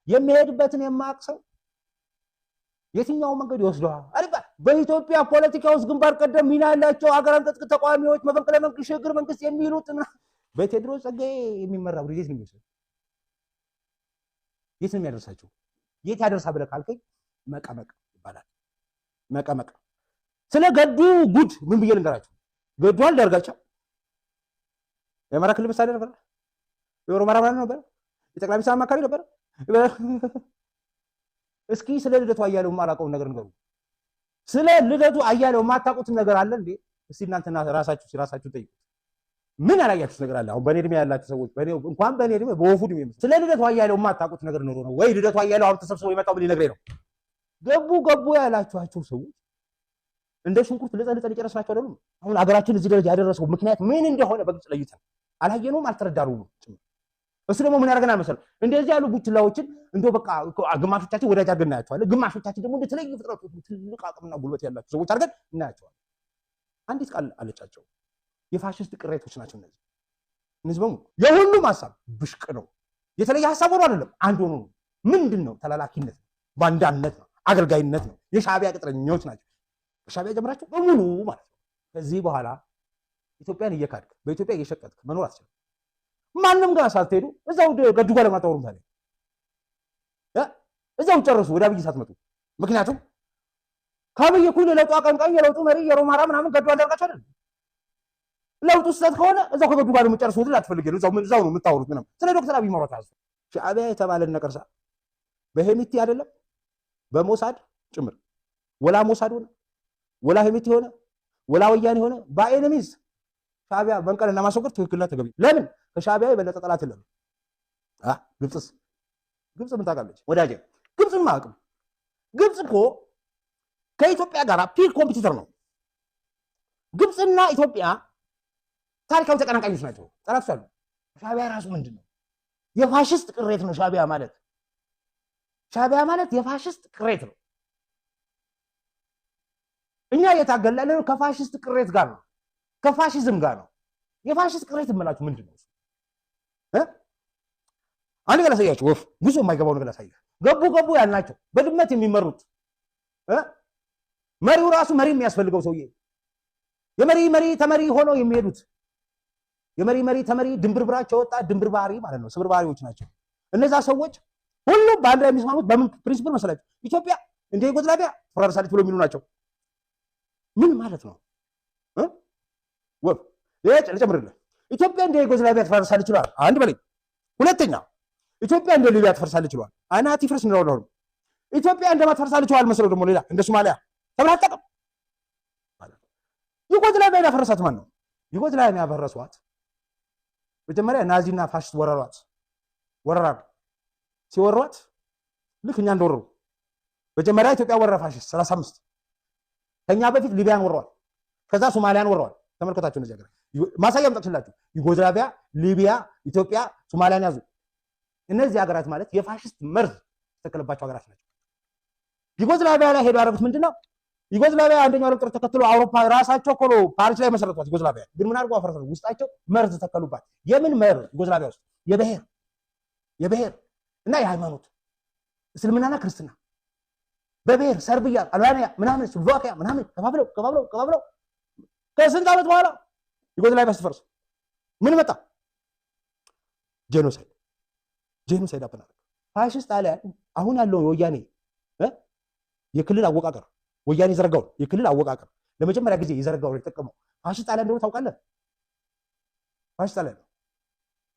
የሚሄድበትን የማያውቅ የትኛው መንገድ ይወስደዋል? አሪባ በኢትዮጵያ ፖለቲካ ውስጥ ግንባር ቀደም ሚና ያላቸው ሀገር አንቀጽ ተቋሚዎች መፈንቅለ መንግስት ሽግግር መንግስት የሚሉት በቴዎድሮስ ጸጋዬ የሚመራው ድርጅት ነው የሚወስደው። የት ነው የሚያደርሳቸው? የት ያደርሳ ብለህ ካልከኝ መቀመቅ ይባላል። መቀመቅ ስለ ገዱ ጉድ ምን ብዬ ልንገራችሁ? ገዱ አልዳርጋቸው የአማራ ክልል መስተዳድር ነበር፣ የኦሮሞ አራባሪ ነበር፣ የጠቅላይ ሚኒስትር አማካሪ ነበር። እስኪ ስለ ልደቱ አያሌው የማላውቀውን ነገር ንገሩ። ስለ ልደቱ አያሌው የማታውቁት ነገር አለ እንዴ? እስቲ እናንተና ራሳችሁ ጠይቁ። ምን ያላያችሁት ነገር አለ? አሁን በኔ እድሜ ያላችሁ ሰዎች እንኳን በኔ እድሜ በወፉ እድሜ ስለ ልደቱ አያሌው የማታውቁት ነገር ኖሮ ነው ወይ? ልደቱ አያሌው አሁን ተሰብስቦ የመጣው ምን ሊነግረኝ ነው? ገቡ ያላችኋቸው ሰዎች እንደ ሽንኩርት ልጠን ጨረስናቸው አይደሉም? አሁን አገራችን እዚህ ደረጃ ያደረሰው ምክንያት ምን እንደሆነ በግልጽ ለይተን አላየነውም፣ አልተረዳነውም። እሱ ደግሞ ምን ያደርገናል መሰለህ? እንደዚህ ያሉ ቡችላዎችን እንደው በቃ ግማሾቻችን ወዳጅ አድርገን እናያቸዋለን፣ ግማሾቻችን ደግሞ እንደተለየ ፍጥረቶች ትልቅ አቅምና ጉልበት ያላቸው ሰዎች አድርገን እናያቸዋለን። አንዲት ቃል አለቻቸው፣ የፋሽስት ቅሬቶች ናቸው እነዚህ በሙሉ። የሁሉም ሀሳብ ብሽቅ ነው፣ የተለየ ሀሳብ ሆኖ አይደለም፣ አንድ ሆኖ ነው። ምንድን ነው? ተላላኪነት ነው፣ ባንዳነት ነው፣ አገልጋይነት ነው። የሻዕቢያ ቅጥረኞች ናቸው። ሻዕቢያ ጀምራቸው በሙሉ ማለት ነው። ከዚህ በኋላ ኢትዮጵያን እየካድክ በኢትዮጵያ እየሸቀጥክ መኖር አትችልም። ማንም ጋር ሳትሄዱ እዛው ገዱ ጋር ለማጣወሩም ታዲያ እዛው ጨርሱ፣ ወደ አብይ ሳትመጡ። ምክንያቱም ከአብይ እኩል የለውጡ አቀንቃኝ የለውጡ መሪ የሮማራ ምናምን ገዱ አልዳርጋቸው አይደል? ለውጡ ስህተት ከሆነ እዛው ከገዱ ጋር የምጨርሱ ድል አትፈልግ፣ እዛው ነው የምታወሩት። ምንም ስለ ዶክተር አብይ ማውራት ያዝ። ሻዕቢያ የተባለን ነቀርሳ በሄሚቲ አይደለም በሞሳድ ጭምር ወላ ሞሳድ ሆነ ወላ ሄሚቲ ሆነ ወላ ወያኔ ሆነ በኤኒሚዝ ሻዕቢያ መንቀልና ማስወገድ ትክክልና ተገቢ። ለምን? ከሻዕቢያ የበለጠ ጠላት የለም። ግብጽ ምን ታውቃለች ወዳጄ? ግብጽን ማቅም ግብጽ እኮ ከኢትዮጵያ ጋር ፒር ኮምፒቲተር ነው። ግብጽና ኢትዮጵያ ታሪካዊ ተቀናቃኞች ናቸው፣ ጠላቶች አሉ። ሻዕቢያ ራሱ ምንድነው? የፋሽስት ቅሬት ነው። ሻዕቢያ ማለት የፋሽስት ቅሬት ነው። እኛ የታገላለን ከፋሽስት ቅሬት ጋር ነው፣ ከፋሽዝም ጋር ነው። የፋሽስት ቅሬት የምላችሁ ምንድነው? አንድ ገላ ሳያችሁ ወፍ ብዙ የማይገባው ነገር ሳያችሁ ገቡ ያልናቸው በድመት የሚመሩት መሪው ራሱ መሪ የሚያስፈልገው ሰውዬ የመሪ ተመሪ ሆነው የሚሄዱት የመሪ ተመሪ ድንብርብራቸው ወጣ ድንብር ባህሪ ማለት ነው። ስብርባሪዎች ናቸው እነዛ ሰዎች ሁሉም በአንድ ላይ የሚስማሙት በምን ፕሪንሲፕል መሰላችሁ? ኢትዮጵያ እንደ ዩጎዝላቪያ ፈራርሳለች ብሎ የሚሉ ናቸው። ምን ማለት ነው? ወፍ ልጨምርልህ። ኢትዮጵያ እንደ ዩጎዝላቪያ ትፈርሳለች ይችላል አንድ በላይ። ሁለተኛ ኢትዮጵያ እንደ ሊቢያ ትፈርሳለች ይችላል። አናቲ ፍርስ ነው። ኢትዮጵያ እንደማትፈርሳለች ይችላል መስለው ደግሞ ሌላ እንደ ሶማሊያ ተብላጠቀም ማለት ነው። ዩጎዝላቪያ ያፈረሳት ማን ነው? ዩጎዝላቪያ ያፈረሷት መጀመሪያ ናዚና ፋሽስት ወረራ ሲወሯት ልክ እኛ እንደወረሩ መጀመሪያ ኢትዮጵያ ወረራ ፋሽስት 35 ከኛ በፊት ሊቢያን ወረዋል፣ ከዛ ሶማሊያን ወረዋል። ተመልከታችሁ እነዚህ ሀገራት ማሳያም ጠቅስላችሁ ዩጎዝላቪያ፣ ሊቢያ፣ ኢትዮጵያ፣ ሶማሊያን ያዙ። እነዚህ ሀገራት ማለት የፋሽስት መርዝ የተከለባቸው ሀገራት ናቸው። ዩጎዝላቪያ ላይ ሄዶ ያደረጉት ምንድነው? ዩጎዝላቪያ አንደኛው ዓለም ጦርነት ተከትሎ አውሮፓ ራሳቸው እኮ ነው ፓሪስ ላይ መሰረቷት። ዩጎዝላቪያ ግን ምን አድርገው አፈረሱ? ውስጣቸው መርዝ ተከሉባት። የምን መርዝ? ዩጎዝላቪያ ውስጥ የብሔር እና የሃይማኖት እስልምናና ክርስትና በብሔር ሰርቢያ፣ አልባንያ ምናምን ስሎቫኪያ ምናምን ከፋፍለው ከስንት ዓመት በኋላ ዩጎዝላቪያ ስትፈርስ ምን መጣ? ጄኖሳይድ አፈናል። ፋሽስት ጣሊያን አሁን ያለው የወያኔ የክልል አወቃቀር ወያኔ ዘረጋው የክልል አወቃቀር ለመጀመሪያ ጊዜ የዘረጋው የተጠቀመው ፋሽስት ጣሊያን እንደሆነ ታውቃለህ? ፋሽስት ጣሊያን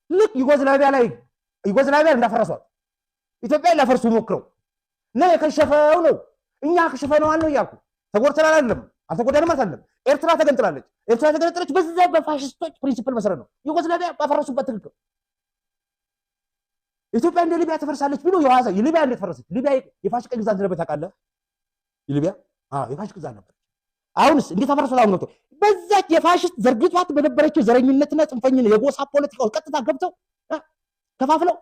ልክ ዩጎዝላቪያ እንዳፈረሷት ኢትዮጵያ ላፈርሱ ሞክረው ነው የከሸፈው ነው። እኛ ከሸፈነዋል ነው ያልኩ። ተጎድተናል አይደለም፣ አልተጎዳንም ማለት አይደለም። ኤርትራ ተገነጠለች በዛ በፋሽስቶች ፕሪንሲፕል መሰረት ነው። ዩጎዝላቪያ ባፈረሱበት ትክክል ኢትዮጵያ እንደ ሊቢያ ተፈርሳለች ብሎ የዋዛ ሊቢያ እንዴት ፈረሰች? ሊቢያ የፋሽስት ግዛት ነበር ታውቃለህ? ሊቢያ የፋሽስት ግዛት ነበር። አሁንስ እንዴት ተፈረሰ? አሁን ነው በዛች የፋሽስት ዘርግቷት በነበረችው ዘረኝነትና ጽንፈኝነት የጎሳ ፖለቲካው ቀጥታ ገብተው ከፋፍለው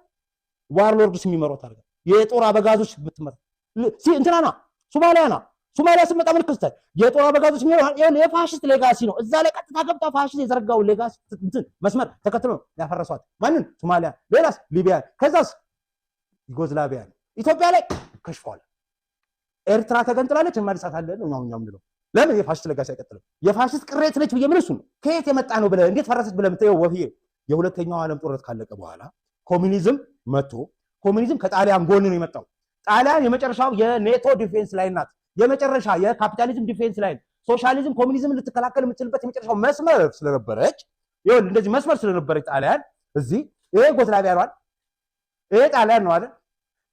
ዋርሎርድስ የሚመሩት አድርገው የጦር አበጋዞች ብትመራ እንትናና ሶማሊያ ስመጣ ምልክስተ የጦር አበጋዞች የፋሽስት ሌጋሲ ነው። እዛ ላይ ቀጥታ ገብታ ፋሽስት የዘረጋው ሌጋሲ መስመር ተከትሎ ያፈረሷት ማንን? ሶማሊያ። ሌላስ ሊቢያ። ከዛስ ዩጎዝላቪያ። ኢትዮጵያ ላይ ከሽፏል። ኤርትራ ተገንጥላለች እንመልሳታለን ነው ምንለው። ለምን የፋሽስት ለጋሲ አይቀጥልም? የፋሽስት ቅሬት ነች ብዬ ምን እሱ ነው ከየት የመጣ ነው ብለህ እንዴት ፈረሰች ብለህ የምትየው ወፍዬ የሁለተኛው ዓለም ጦርነት ካለቀ በኋላ ኮሚኒዝም መጥቶ ኮሚኒዝም ከጣሊያን ጎን ነው የመጣው። ጣሊያን የመጨረሻው የኔቶ ዲፌንስ ላይ ናት። የመጨረሻ የካፒታሊዝም ዲፌንስ ላይ ሶሻሊዝም ኮሚኒዝም ልትከላከል የምትችልበት የመጨረሻው መስመር ስለነበረች ይሁን እንደዚህ መስመር ስለነበረች ጣሊያን እዚህ ይሄ ዩጎዝላቪያ ነው አይደል? ይሄ ጣሊያን ነው አይደል?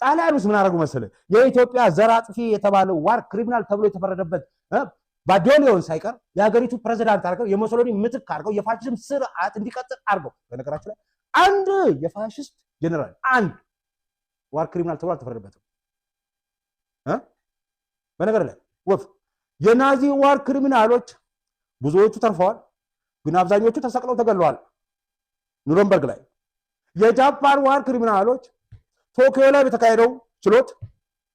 ጣሊያን ውስጥ ምን አደረጉ መሰለህ? የኢትዮጵያ ዘር አጥፊ የተባለው ዋር ክሪሚናል ተብሎ የተፈረደበት ባዶሊዮን ሳይቀር የሀገሪቱ ፕሬዝዳንት አድርገው የሙሶሎኒ ምትክ አድርገው የፋሽዝም ስርዓት እንዲቀጥል አድርገው። በነገራችን ላይ አንድ የፋሽስት ጀነራል አንድ ዋር ክሪሚናል ተብሎ አልተፈረደበትም። በነገር ላይ ወፍ የናዚ ዋር ክሪሚናሎች ብዙዎቹ ተርፈዋል፣ ግን አብዛኞቹ ተሰቅለው ተገለዋል ኑረምበርግ ላይ። የጃፓን ዋር ክሪሚናሎች ቶኪዮ ላይ በተካሄደው ችሎት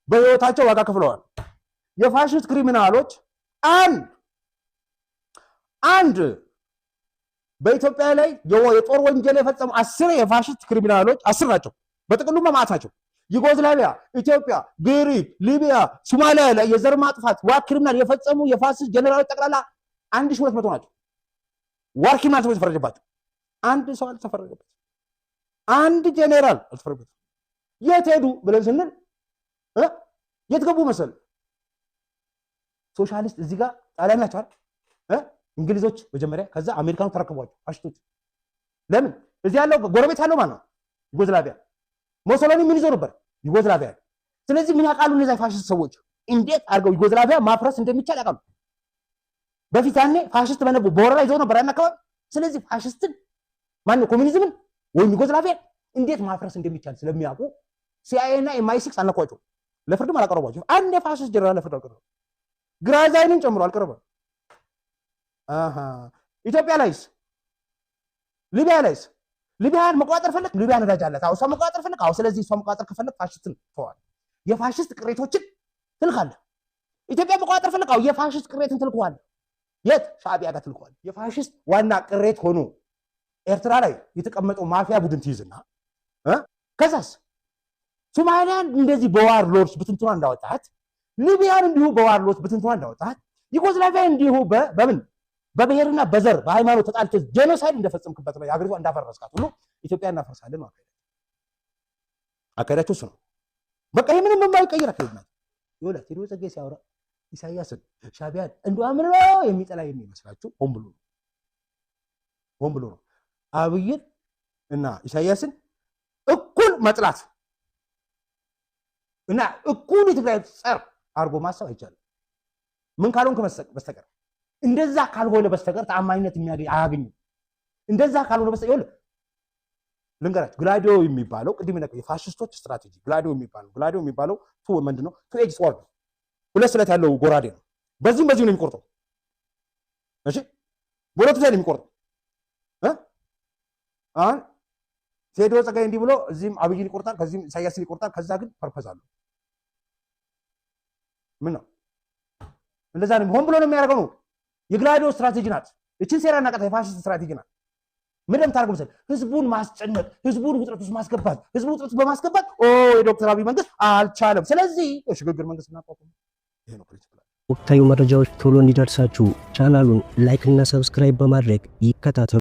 በህይወታቸው ዋጋ ከፍለዋል። የፋሽስት ክሪሚናሎች አንድ በኢትዮጵያ ላይ የጦር ወንጀል የፈጸሙ 10 የፋሽስት ክሪሚናሎች 10 ናቸው። በጥቅሉ መማት ናቸው። ዩጎዝላቪያ፣ ኢትዮጵያ፣ ግሪክ፣ ሊቢያ፣ ሶማሊያ ላይ የዘር ማጥፋት ዋር ክሪሚናል የፈጸሙ የፋሽስት ጀነራሎች ጠቅላላ 1200 ናቸው። ዋር ክሪሚናል ተብሎ የተፈረደባቸው አንድ ሰው አልተፈረደበት። አንድ ጀነራል አልተፈረደበት። የት ሄዱ ብለን ስንል የት ገቡ መሰል? ሶሻሊስት እዚህ ጋር ጣሊያን ናቸው አይደል? እንግሊዞች መጀመሪያ፣ ከዛ አሜሪካኑ ተረከቧቸው ፋሽስቶች። ለምን እዚህ ያለው ጎረቤት ያለው ማን ነው? ዩጎዝላቪያ። ሙሶሎኒ ምን ይዞ ነበር? ዩጎዝላቪያ። ስለዚህ ምን ያውቃሉ እነዛ ፋሽስት ሰዎች? እንዴት አድርገው ዩጎዝላቪያ ማፍረስ እንደሚቻል ያውቃሉ። በፊት ያኔ ፋሽስት በወረራ ይዞ ነበር ያን አካባቢ። ስለዚህ ፋሽስትን ማነው ኮሚኒዝምን ወይም ዩጎዝላቪያ እንዴት ማፍረስ እንደሚቻል ስለሚያውቁ ሲአይኤ እና ኤምአይ6 አልነኳቸው፣ ለፍርድም አላቀረቧቸው። አንድ የፋሽስት ጀነራል ለፍርድ አልቀረበም። ግራዛይንን ጨምሮ አልቀረበም። ኢትዮጵያ ላይስ? ሊቢያ ላይስ? ሊቢያን መቆጣጠር ፈለክ? ሊቢያ ነዳጅ አላት። እሷ መቆጣጠር ፈለክ? ስለዚህ እሷ መቆጣጠር ከፈለክ ፋሽስትን ተዋል። የፋሽስት ቅሬቶችን ትልካለህ። ኢትዮጵያ መቆጣጠር ፈለክ? የፋሽስት ቅሬትን ትልከዋለህ። የት? ሻዕቢያ ጋር ትልከዋለህ። የፋሽስት ዋና ቅሬት ሆኖ ኤርትራ ላይ የተቀመጠው ማፊያ ቡድን ትይዝና ከዛስ ሶማሊያን እንደዚህ በዋር ሎርድስ ብትንትኗ እንዳወጣት፣ ሊቢያን እንዲሁ በዋር ሎርድስ ብትንትኗ እንዳወጣት፣ ዩጎዝላቪያ እንዲሁ በምን በብሔርና በዘር በሃይማኖት ተጣልቶ ጄኖሳይድ እንደፈጸምክበት ነው የሀገሪቷ እንዳፈረስካት ሁሉ ኢትዮጵያ እናፈርሳለን ነው አካሄዳቸው። እሱ ነው በቃ። ይሄ ምንም የማይቀየር አካሄድ ነው። ይኸውልህ ቴዎድሮስ ጸጋዬ ሲያወራ ኢሳያስን ሻዕቢያን እንደው አምን ነው የሚጠላ የሚመስላችሁ ሆን ብሎ ነው። አብይን እና ኢሳያስን እኩል መጥላት እና እኩል የትግራይ ጸር አድርጎ ማሰብ አይቻልም። ምን ካልሆንክ በስተቀር እንደዛ ካልሆነ በስተቀር ተአማኝነት የሚያገኝ አያገኝም። እንደዛ ካልሆነ በስተቀር ይኸውልህ ልንገራችሁ፣ ግላዲዮ የሚባለው ቅድም ነው የፋሽስቶች ስትራቴጂ። ግላዲዮ የሚባለው ምንድነው? ቱ ኤጅ ስዋርድ፣ ሁለት ስለት ያለው ጎራዴ ነው። በዚህም ነው የሚቆርጠው። እሺ በሁለቱ ላይ ነው የሚቆርጠው። አሁን ቴዎድሮስ ጸጋዬ እንዲህ ብሎ እዚህም አብይን ይቆርጣል፣ ከዚህም ኢሳያስን ይቆርጣል። ከዛ ግን ፐርፐዝ አለው። ምን ነው እንደዛ ነው፣ ሆን ብሎ ነው የሚያደርገው ነው። የግላዲዮ ስትራቴጂ ናት። እቺን ሴራ እናቀጣ የፋሽስት ስትራቴጂ ናት። ምን እንደምታደርገው መሰለህ? ህዝቡን ማስጨነቅ፣ ህዝቡን ውጥረት ውስጥ ማስገባት። ህዝቡ ውጥረት በማስገባት የዶክተር አብይ መንግስት አልቻለም። ስለዚህ የሽግግር መንግስት እናቋቁም። ይሄ ነው ፕሪንሲፕል። ወቅታዊ መረጃዎች ቶሎ እንዲደርሳችሁ ቻናሉን ላይክ እና ሰብስክራይብ በማድረግ ይከታተሉ።